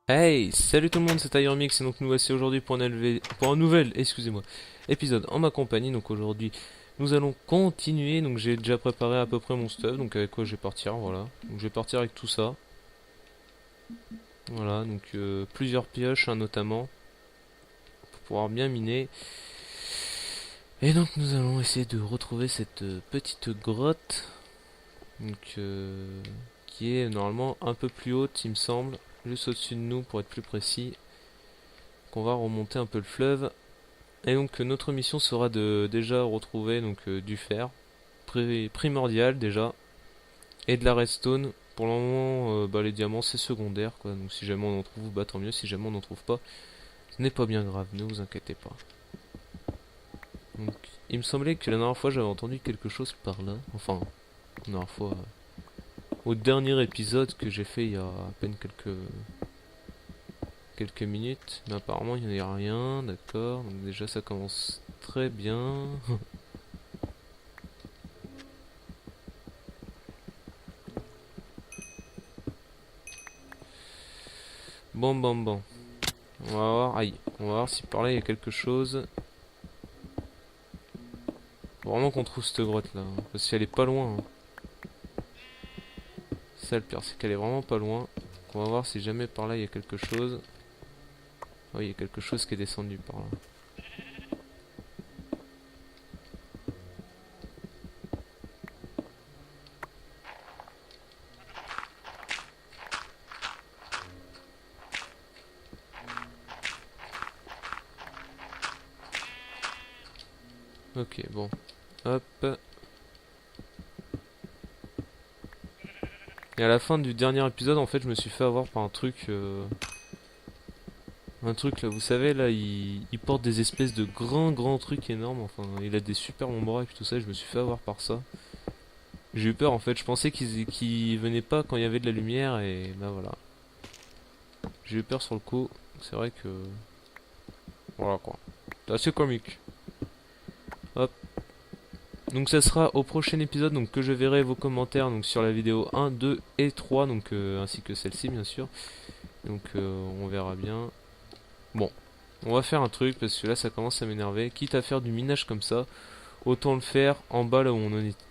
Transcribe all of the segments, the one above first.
Hey, salut tout le monde, c'est Tyremix et donc nous voici aujourd'hui pour un nouvel, excusez-moi, épisode en ma compagnie. Donc aujourd'hui, nous allons continuer. Donc j'ai déjà préparé à peu près mon stuff, donc avec quoi je vais partir, voilà. Donc je vais partir avec tout ça. Voilà, donc plusieurs pioches hein, notamment pour pouvoir bien miner. Et donc nous allons essayer de retrouver cette petite grotte donc qui est normalement un peu plus haute, il me semble, juste au-dessus de nous pour être plus précis. Qu'on va remonter un peu le fleuve. Et donc notre mission sera de déjà retrouver donc du fer, primordial déjà, et de la redstone. Pour le moment, les diamants c'est secondaire quoi. Donc si jamais on en trouve, bah tant mieux. Si jamais on n'en trouve pas, ce n'est pas bien grave. Ne vous inquiétez pas. Donc il me semblait que la dernière fois j'avais entendu quelque chose par là. Enfin, la dernière fois, au dernier épisode que j'ai fait il y a à peine quelques minutes. Mais apparemment il n'y en a rien. D'accord. Donc déjà ça commence très bien. Bon, bon, bon. On va voir. Aïe. On va voir si par là il y a quelque chose. Faut vraiment qu'on trouve cette grotte là, hein. Parce qu'elle est pas loin, hein. Ça le pire, c'est qu'elle est vraiment pas loin. On va voir si jamais par là il y a quelque chose. Oh, il y a quelque chose qui est descendu par là. Ok, bon. Hop. Et à la fin du dernier épisode, en fait, je me suis fait avoir par un truc. Un truc là, vous savez, là, il porte des espèces de grands trucs énormes. Enfin, il a des super longs bras et puis tout ça. Et je me suis fait avoir par ça. J'ai eu peur en fait. Je pensais qu'ils venaient pas quand il y avait de la lumière. Et bah voilà. J'ai eu peur sur le coup. C'est vrai que. Voilà quoi. C'est assez comique. Hop. Donc ça sera au prochain épisode donc que je verrai vos commentaires donc sur la vidéo 1, 2 et 3 donc ainsi que celle-ci bien sûr. Donc on verra bien. Bon, on va faire un truc parce que là ça commence à m'énerver. Quitte à faire du minage comme ça, autant le faire en bas là où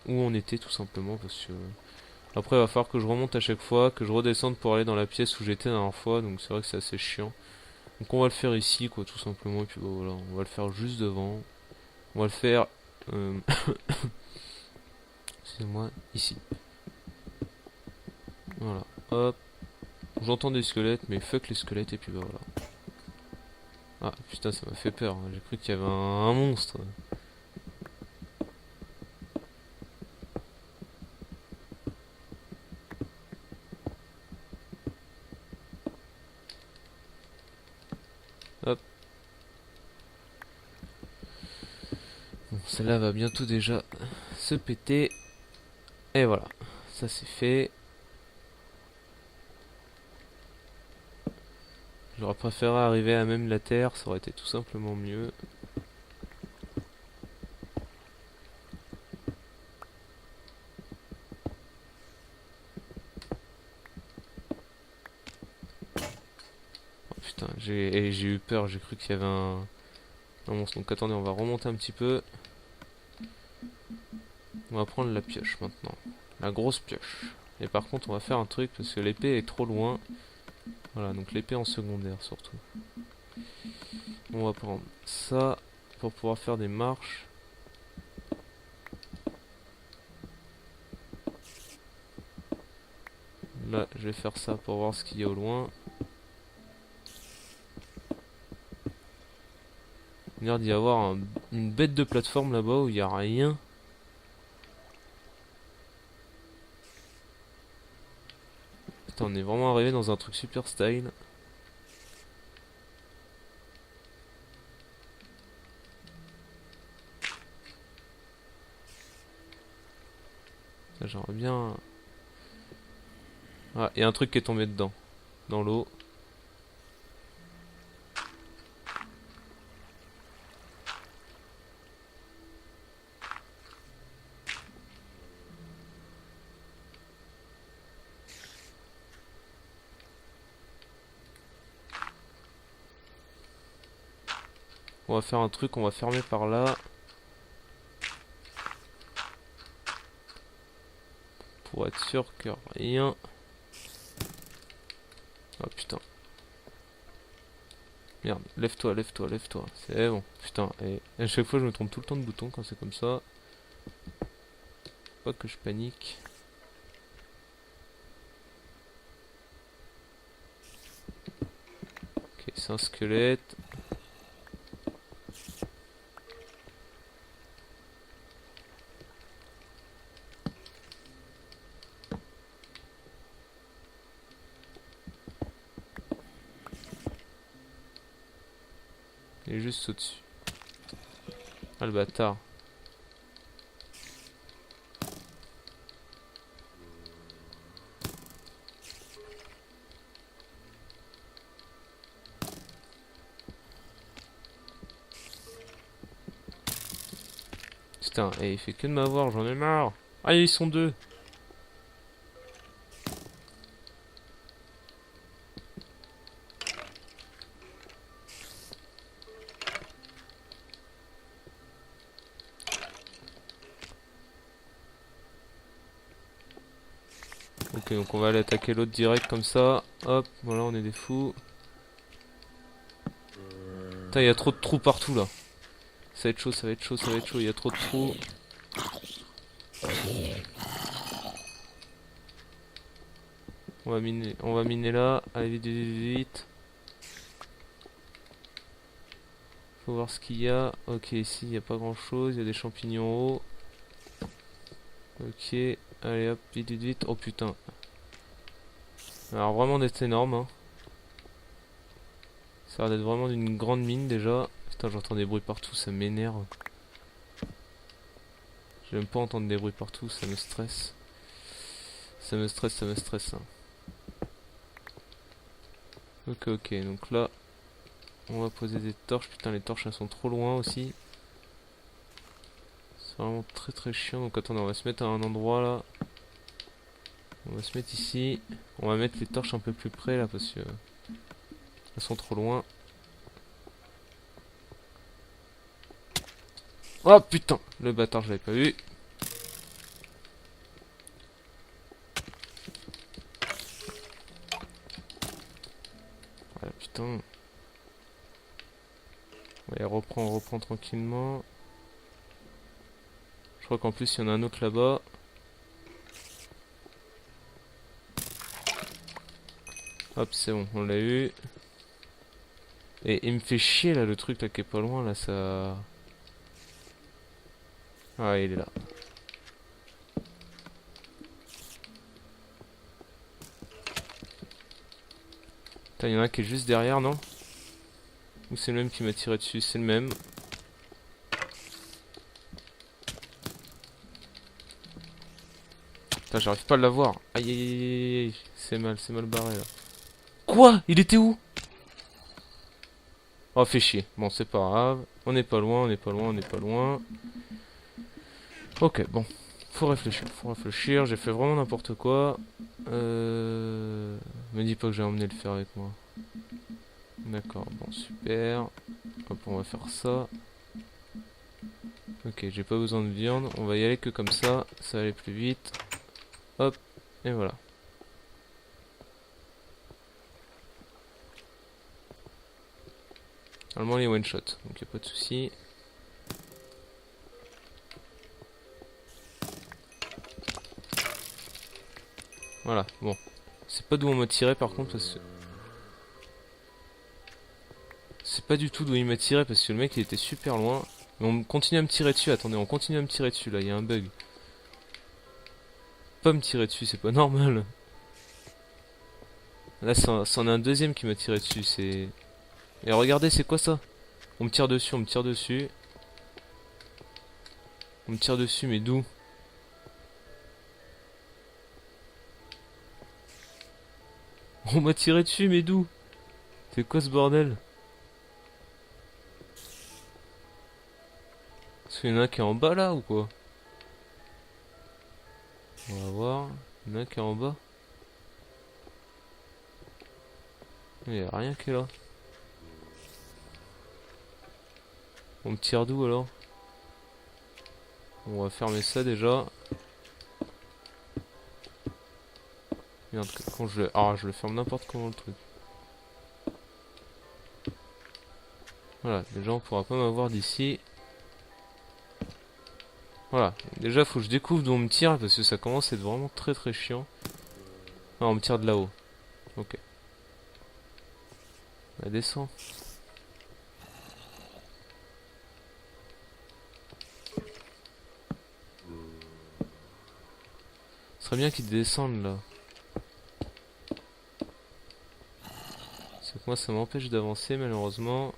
on était tout simplement parce que après il va falloir que je remonte à chaque fois, que je redescende pour aller dans la pièce où j'étais la dernière fois donc c'est vrai que c'est assez chiant. Donc on va le faire ici quoi tout simplement et puis voilà, on va le faire juste devant. On va le faire euh, excusez-moi ici. Voilà. Hop. J'entends des squelettes, mais fuck les squelettes, et puis bah voilà. Ah putain, ça m'a fait peur, hein. J'ai cru qu'il y avait un monstre. Hop. Bon, celle-là va bientôt déjà se péter. Et voilà. Ça c'est fait. J'aurais préféré arriver à même la terre, ça aurait été tout simplement mieux. Oh putain, j'ai eu peur, j'ai cru qu'il y avait un monstre. Donc attendez, on va remonter un petit peu. On va prendre la pioche maintenant. La grosse pioche. Et par contre, on va faire un truc parce que l'épée est trop loin. Voilà, donc l'épée en secondaire surtout. On va prendre ça pour pouvoir faire des marches. Là, je vais faire ça pour voir ce qu'il y a au loin. Il a l'air d'y avoir une bête de plateforme là-bas où il n'y a rien. Putain, on est vraiment arrivé dans un truc super style. J'aimerais bien... Ah, il y a un truc qui est tombé dedans. Dans l'eau. on va faire un truc, on va fermer par là. Pour être sûr que rien... Oh putain. Merde, lève-toi, lève-toi, lève-toi. C'est bon, putain. Et à chaque fois je me trompe tout le temps de bouton quand c'est comme ça. Pas que je panique. Ok, c'est un squelette. Il est juste au-dessus. Ah le bâtard. Putain, et il fait que de m'avoir, j'en ai marre. Ah ils sont deux. Ok, donc on va aller attaquer l'autre direct comme ça. Hop, voilà, on est des fous. Putain, il y a trop de trous partout là. Ça va être chaud, ça va être chaud, ça va être chaud, il y a trop de trous. On va miner là. Allez, vite, vite, vite, vite. Faut voir ce qu'il y a. Ok, ici, il n'y a pas grand chose. Il y a des champignons en haut. Ok, allez hop, vite, vite, vite. Oh putain. Alors, vraiment d'être énorme. Hein. Ça a l'air d'être vraiment d'une grande mine déjà. Putain, j'entends des bruits partout, ça m'énerve. J'aime pas entendre des bruits partout, ça me stresse. Ça me stresse, ça me stresse. Hein. Ok, ok, donc là, on va poser des torches. Putain, les torches elles sont trop loin aussi. C'est vraiment très très chiant. Donc attendez, on va se mettre à un endroit là. On va se mettre ici. On va mettre les torches un peu plus près là parce que elles sont trop loin. Oh putain, le bâtard, je l'avais pas vu. Voilà, putain. Ouais, on reprend tranquillement. Je crois qu'en plus il y en a un autre là-bas. Hop, c'est bon, on l'a eu. Et il me fait chier là, le truc là qui est pas loin là, ça... Ah, il est là. Putain, il y en a un qui est juste derrière, non? Ou c'est le même qui m'a tiré dessus? C'est le même. Putain, j'arrive pas à l'avoir. Aïe aïe aïe aïe aïe. C'est mal barré là. Quoi? Il était où? Oh, fait chier. Bon, c'est pas grave. On n'est pas loin, on n'est pas loin, on n'est pas loin. Ok, bon. Faut réfléchir, faut réfléchir. J'ai fait vraiment n'importe quoi. Me dis pas que j'ai emmené le fer avec moi. D'accord, bon, super. Hop, on va faire ça. Ok, j'ai pas besoin de viande. On va y aller que comme ça. Ça va aller plus vite. Hop, et voilà. Normalement, il est one shot, donc y a pas de souci. Voilà, bon. C'est pas d'où on m'a tiré par contre parce que... C'est pas du tout d'où il m'a tiré parce que le mec il était super loin. Mais on continue à me tirer dessus, attendez, on continue à me tirer dessus là, il y a un bug. Pas me tirer dessus, c'est pas normal. Là c'en est un deuxième qui m'a tiré dessus, c'est... Et regardez, c'est quoi ça? On me tire dessus, on me tire dessus. On me tire dessus, mais d'où? On m'a tiré dessus, mais d'où? C'est quoi ce bordel? Est-ce qu'il y en a un qui est en bas là ou quoi? On va voir. Il y en a un qui est en bas. Il n'y a rien qui est là. On me tire d'où alors? On va fermer ça déjà. Merde, quand je le... Ah, je le ferme n'importe comment le truc. Voilà, déjà on pourra pas m'avoir d'ici. Voilà, déjà faut que je découvre d'où on me tire parce que ça commence à être vraiment très très chiant. Ah, on me tire de là-haut. Ok. Bah descends. Ce serait bien qu'ils descendent là. C'est que moi ça m'empêche d'avancer malheureusement.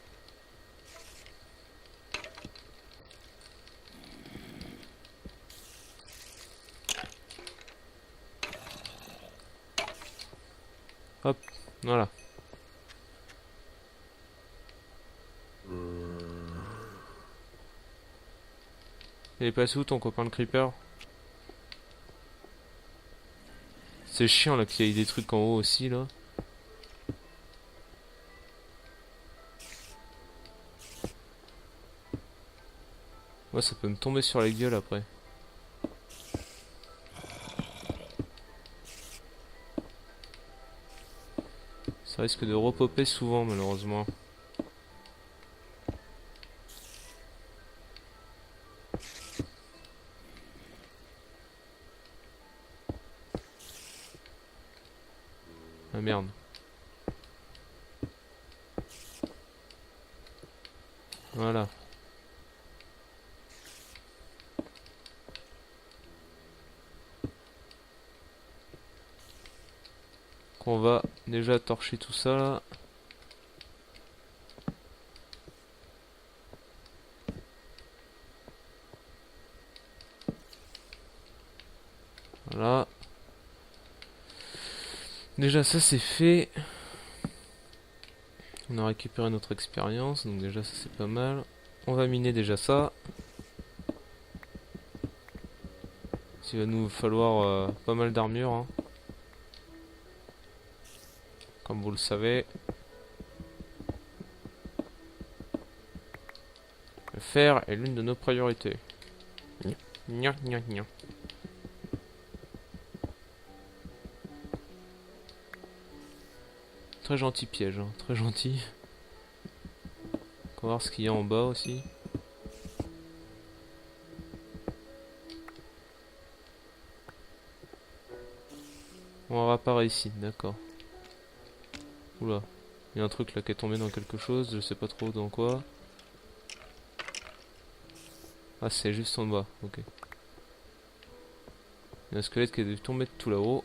Hop, voilà. Il est passé où ton copain le creeper? C'est chiant là qu'il y ait des trucs en haut aussi là. Ouais, ça peut me tomber sur la gueule après. Ça risque de repopper souvent malheureusement. Ah merde. Voilà. On va déjà torcher tout ça là. Voilà. Déjà ça c'est fait. On a récupéré notre expérience, donc déjà ça c'est pas mal. On va miner déjà ça. Il va nous falloir pas mal d'armure, hein. Comme vous le savez. Le fer est l'une de nos priorités. Gna gna gna. Très gentil piège, hein. Très gentil. On va voir ce qu'il y a en bas aussi. On va par ici, d'accord. Oula, il y a un truc là qui est tombé dans quelque chose, je sais pas trop dans quoi. Ah, c'est juste en bas, ok. Il y a un squelette qui est tombé de tout là-haut.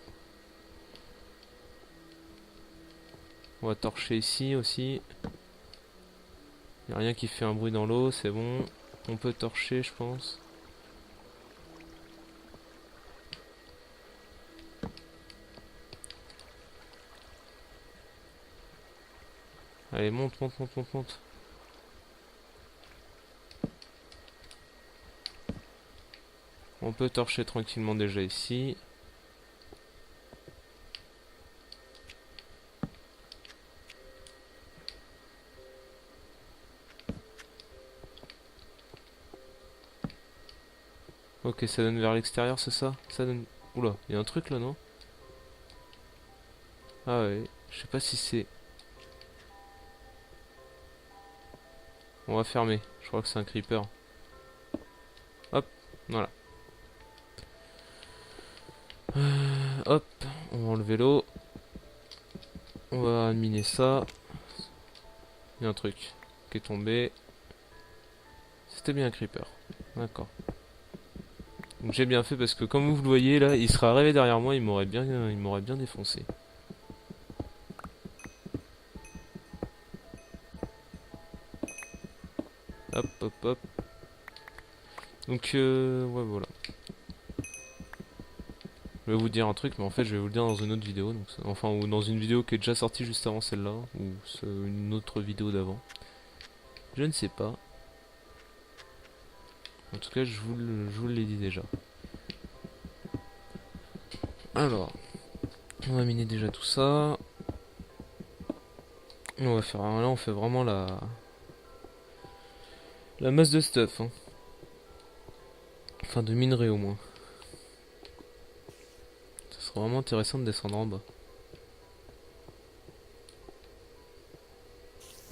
On va torcher ici aussi. Il n'y a rien qui fait un bruit dans l'eau, c'est bon. On peut torcher, je pense. Allez, monte, monte, monte, monte, monte. On peut torcher tranquillement déjà ici. Ok, ça donne vers l'extérieur, c'est ça? Ça donne... Oula, il y a un truc là, non? Ah ouais, je sais pas si c'est... On va fermer, je crois que c'est un creeper. Hop, voilà. Hop, on va enlever l'eau. On va miner ça. Il y a un truc qui est tombé. C'était bien un creeper. D'accord. Donc j'ai bien fait parce que comme vous le voyez là, il serait arrivé derrière moi, il m'aurait bien défoncé. Hop, hop, hop. Donc ouais voilà. Je vais vous dire un truc, mais en fait je vais vous le dire dans une autre vidéo, donc enfin ou dans une vidéo qui est déjà sortie juste avant celle-là, ou une autre vidéo d'avant. Je ne sais pas. En tout cas, je vous l'ai dit déjà. Alors, on va miner déjà tout ça. On va faire là, on fait vraiment la La masse de stuff, hein. Enfin, de minerais au moins. Ce serait vraiment intéressant de descendre en bas.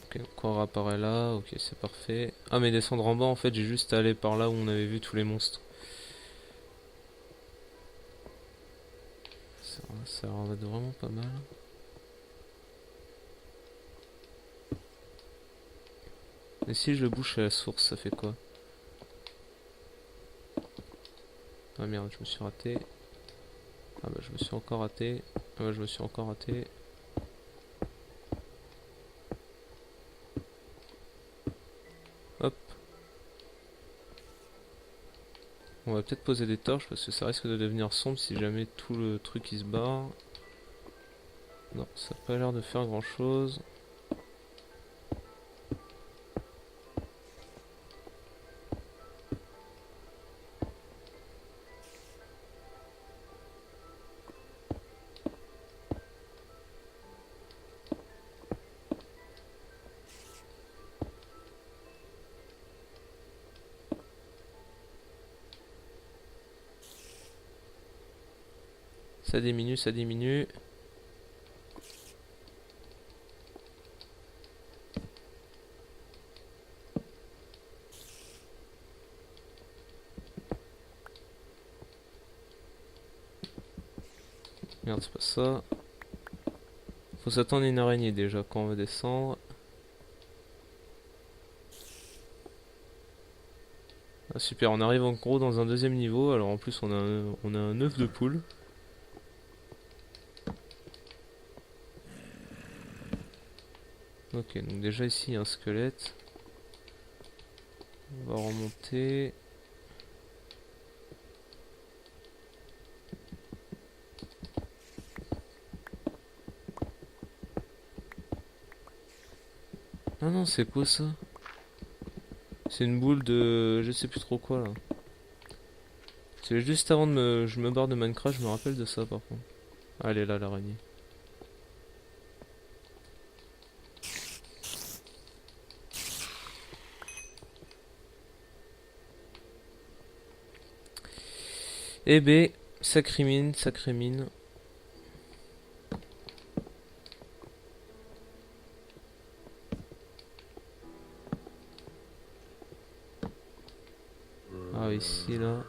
Ok, donc on réapparaît là, ok, c'est parfait. Ah, mais descendre en bas, en fait, j'ai juste à aller par là où on avait vu tous les monstres. Ça va être vraiment pas mal. Et si je le bouche à la source, ça fait quoi? Ah merde, je me suis raté. Ah bah je me suis encore raté. Ah bah je me suis encore raté. Hop. On va peut-être poser des torches parce que ça risque de devenir sombre si jamais tout le truc il se barre. Non, ça n'a pas l'air de faire grand chose. Ça diminue, ça diminue. Merde, c'est pas ça. Faut s'attendre à une araignée déjà quand on va descendre. Ah, super, on arrive en gros dans un deuxième niveau. Alors en plus on a un œuf de poule. Ok, donc déjà ici il y a un squelette. On va remonter. Ah non, c'est quoi ça? C'est une boule de... je sais plus trop quoi là. C'est juste avant de je me barre de Minecraft, je me rappelle de ça par contre. Ah, elle est là l'araignée. Eh ben, sacrée mine, sacrée mine. Ah, ici là.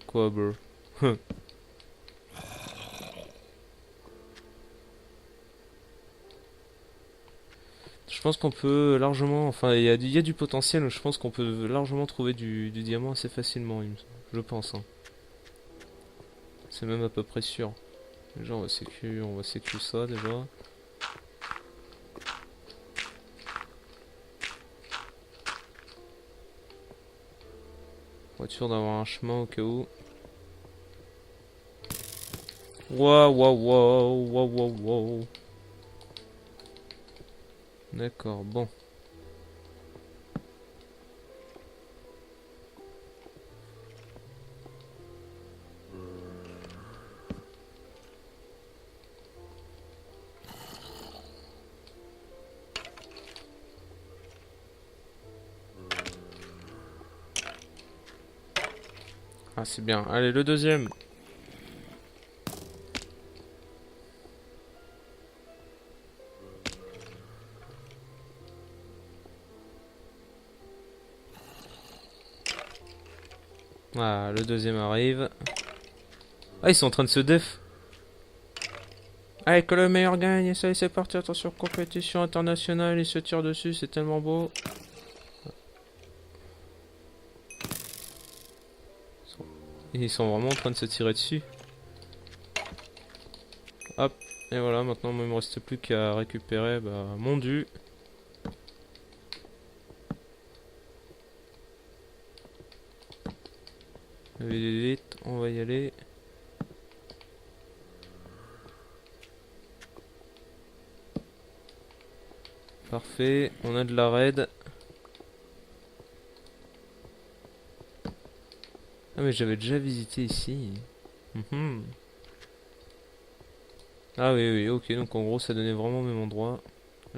Quoi, bro? Je pense qu'on peut largement, enfin il y a du potentiel, je pense qu'on peut largement trouver du diamant assez facilement, je pense. Hein. C'est même à peu près sûr. Déjà on va sécu ça déjà. Pour être sûr d'avoir un chemin au cas où. Waouh, waouh, waouh, waouh, waouh, waouh. D'accord, bon. Ah c'est bien. Allez, le deuxième. Ah, le deuxième arrive. Ah, ils sont en train de se def. Allez, que le meilleur gagne. Et ça, c'est parti. Attention, compétition internationale. Ils se tirent dessus, c'est tellement beau. Ils sont vraiment en train de se tirer dessus. Hop. Et voilà, maintenant, il me reste plus qu'à récupérer mon dû. Vite, vite, on va y aller. Parfait, on a de la raid. Ah mais j'avais déjà visité ici. Mhm. Ah oui, oui, ok, donc en gros ça donnait vraiment au même endroit.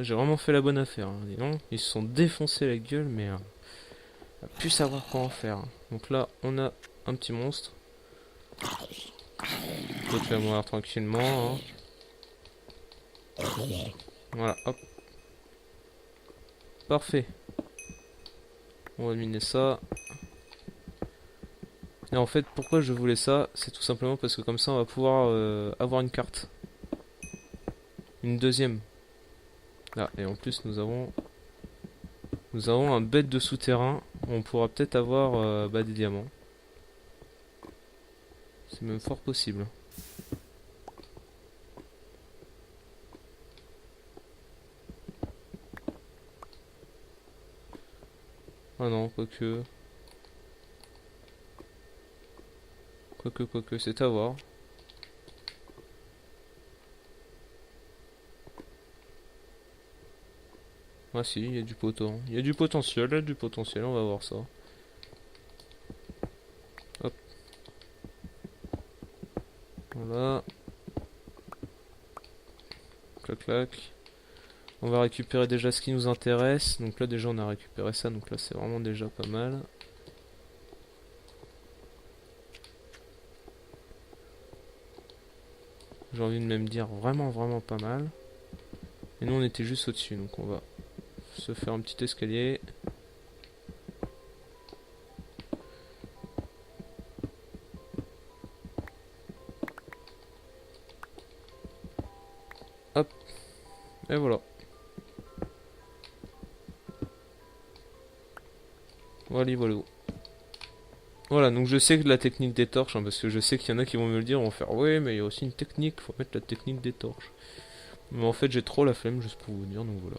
J'ai vraiment fait la bonne affaire. Hein. Dis donc, ils se sont défoncés la gueule, mais on a pu savoir quoi en faire. Donc là, on a un petit monstre. Toi, tu vas mourir tranquillement. Hein. Voilà, hop. Parfait. On va miner ça. Et en fait, pourquoi je voulais ça? C'est tout simplement parce que comme ça, on va pouvoir avoir une carte. Une deuxième. Ah, et en plus, nous avons un bête de souterrain. On pourra peut-être avoir des diamants. C'est même fort possible. Ah non, quoique. Quoique, c'est à voir. Ah si, il y a du potentiel. Il y a du potentiel, on va voir ça. Hop. Voilà. Clac clac. On va récupérer déjà ce qui nous intéresse. Donc là déjà on a récupéré ça, donc là c'est vraiment déjà pas mal. J'ai envie de même dire vraiment pas mal. Et nous on était juste au-dessus, donc on va se faire un petit escalier. Hop. Et voilà. Voilà. Voilà, donc je sais que la technique des torches, hein, parce que je sais qu'il y en a qui vont me le dire, vont faire ouais, mais il y a aussi une technique, faut mettre la technique des torches. Mais en fait, j'ai trop la flemme, juste pour vous dire, donc voilà.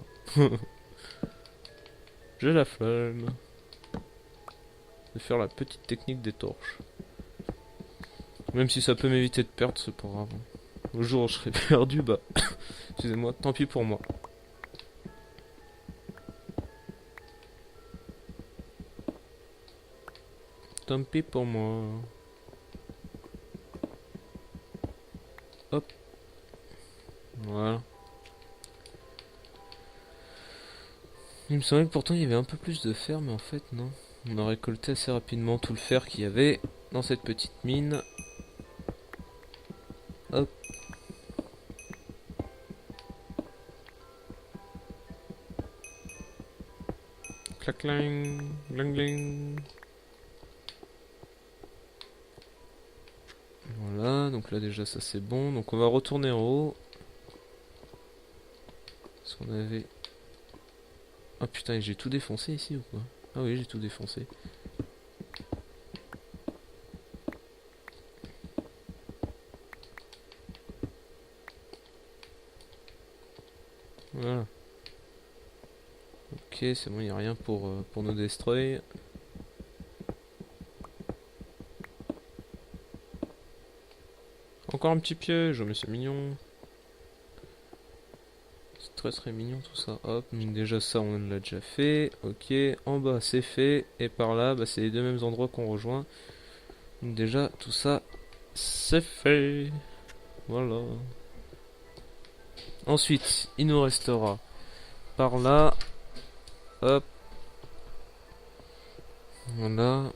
J'ai la flemme de faire la petite technique des torches. Même si ça peut m'éviter de perdre, c'est pas grave. Au jour où je serai perdu, bah, excusez-moi, tant pis pour moi. Tant pis pour moi. Hop. Voilà. Il me semblait que pourtant il y avait un peu plus de fer, mais en fait non. On a récolté assez rapidement tout le fer qu'il y avait dans cette petite mine. Hop. Clac clang, gling gling. Voilà, donc là déjà ça c'est bon. Donc on va retourner en haut. Parce qu'on avait... Ah putain, j'ai tout défoncé ici ou quoi? Ah oui, j'ai tout défoncé. Voilà. Ok, c'est bon, il n'y a rien pour nous destroy. Encore un petit piège, mais c'est mignon. C'est très mignon tout ça. Hop, donc déjà ça on l'a déjà fait. Ok, en bas c'est fait. Et par là, bah, c'est les deux mêmes endroits qu'on rejoint. Donc déjà tout ça c'est fait. Voilà. Ensuite, il nous restera par là. Hop. Voilà.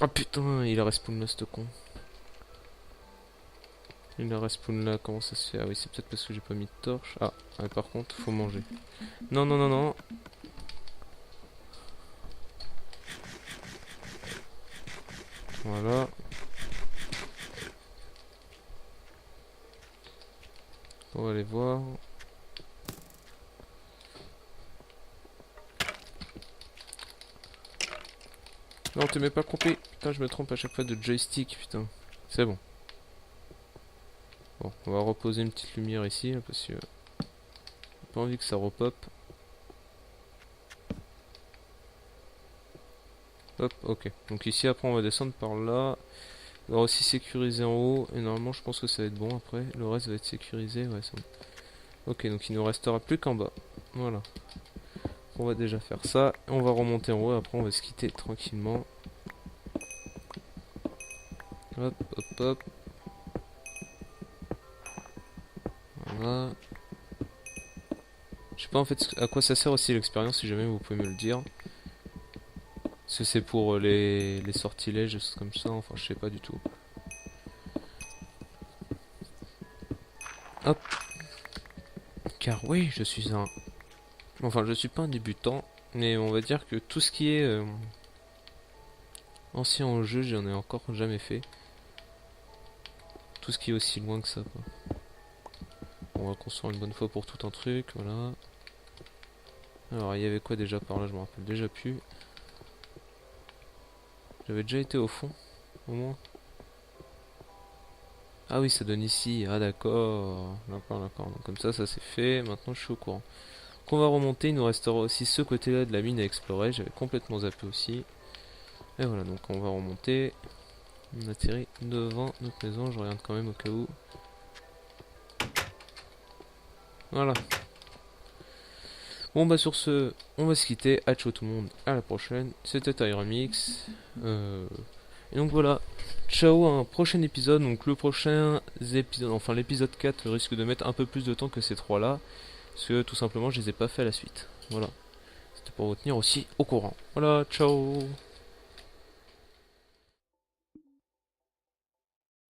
Ah putain, il a respawn là ce con. Il a respawn là, comment ça se fait? Ah oui, c'est peut-être parce que j'ai pas mis de torche. Ah, ouais, par contre, faut manger. Non. Voilà. On va aller voir. Non, t'es même pas compris. Putain, je me trompe à chaque fois de joystick, putain. C'est bon. Bon, on va reposer une petite lumière ici, là, parce que... j'ai pas envie que ça repop. Hop, ok. Donc ici, après, on va descendre par là. On va aussi sécuriser en haut. Et normalement, je pense que ça va être bon après. Le reste va être sécurisé. Ouais, c'est bon. Ok, donc il nous restera plus qu'en bas. Voilà. On va déjà faire ça. On va remonter en haut. Après, on va se quitter tranquillement. Hop. Voilà. pas en fait à quoi ça sert aussi l'expérience, si jamais vous pouvez me le dire. Est-ce que c'est pour les sortilèges, comme ça, enfin je sais pas du tout. Hop. Car oui, je suis un... Enfin, je suis pas un débutant, mais on va dire que tout ce qui est ancien en jeu, j'en ai encore jamais fait. Tout ce qui est aussi loin que ça, quoi. On va construire une bonne fois pour tout un truc, voilà. Alors, il y avait quoi déjà par là, je me rappelle déjà plus. J'avais déjà été au fond, au moins. Ah oui, ça donne ici. Ah d'accord. D'accord, d'accord. Donc comme ça c'est fait. Maintenant, je suis au courant. Donc on va remonter. Il nous restera aussi ce côté-là de la mine à explorer. J'avais complètement zappé aussi. Et voilà, donc on va remonter. On atterrit devant notre maison. Je regarde quand même au cas où. Voilà. Bon bah sur ce, on va se quitter. À ciao tout le monde. À la prochaine. C'était Tyremix. Et donc voilà. Ciao à un prochain épisode. Donc le prochain épisode, enfin l'épisode 4 risque de mettre un peu plus de temps que ces trois là. Parce que tout simplement je les ai pas fait à la suite. Voilà. C'était pour vous tenir aussi au courant. Voilà, ciao.